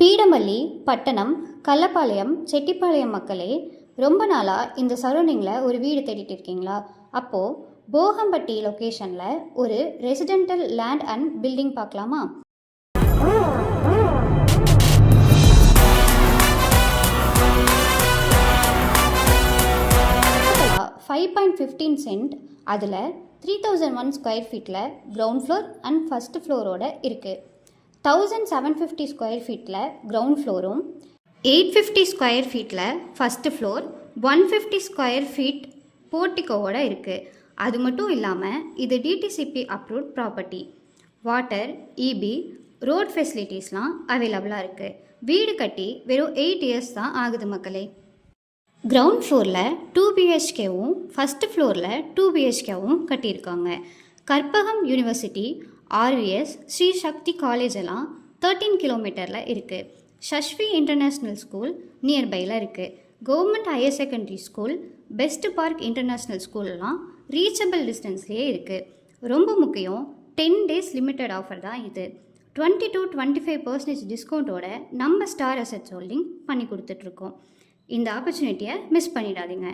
பீடமல்லி, பட்டணம், கள்ளப்பாளையம், செட்டிப்பாளையம் மக்களே, ரொம்ப நாளாக இந்த சரௌண்டிங்கில் ஒரு வீடு தேடிட்டு இருக்கீங்களா? அப்போது போகம்பட்டி லொக்கேஷனில் ஒரு ரெசிடென்டல் லேண்ட் அண்ட் பில்டிங் பார்க்கலாமா? 5.15 சென்ட், அதில் 3001 ஸ்கொயர் ஃபீட்டில் கிரவுண்ட் ஃப்ளோர் அண்ட் ஃபஸ்ட் ஃப்ளோரோட இருக்குது. 1750 ஸ்கொயர் ஃபீட்டில் கிரவுண்ட் ஃப்ளோரும், 850 ஸ்கொயர் ஃபீட்டில் ஃபஸ்ட்டு ஃப்ளோர், 150 ஸ்கொயர் ஃபீட் போர்ட்டிகோவோட இருக்குது. அது மட்டும் இல்லாமல் இது DTCP approved property. Water, EB, road ஃபெசிலிட்டிஸ்லாம் அவைலபிளாக இருக்குது. வீடு கட்டி வெறும் 8 இயர்ஸ் தான் ஆகுது மக்களே. கிரவுண்ட் ஃப்ளோரில் 2 பிஹெச்கேவும் ஃபஸ்ட்டு ஃப்ளோரில் 2 பிஹெச்கேவும் கட்டியிருக்காங்க. கற்பகம் யூனிவர்சிட்டி, ஆர்விஎஸ், ஸ்ரீ சக்தி காலேஜ் எல்லாம் 13 கிலோமீட்டரில் இருக்குது. ஷஷ்வி இன்டர்நேஷ்னல் ஸ்கூல் நியர்பையில் இருக்குது. Government higher secondary school, best park international ஸ்கூல்லாம் ரீச்சபிள் டிஸ்டன்ஸ்லேயே இருக்குது. ரொம்ப முக்கியம், 10 days லிமிட்டட் ஆஃபர் தான் இது. 20 to 25% டிஸ்கவுண்ட்டோட நம்ம ஸ்டார் அசெட்ஸ் ஹோல்டிங் பண்ணி கொடுத்துட்ருக்கோம். இந்த ஆப்பர்ச்சுனிட்டியை மிஸ் பண்ணிடாதீங்க.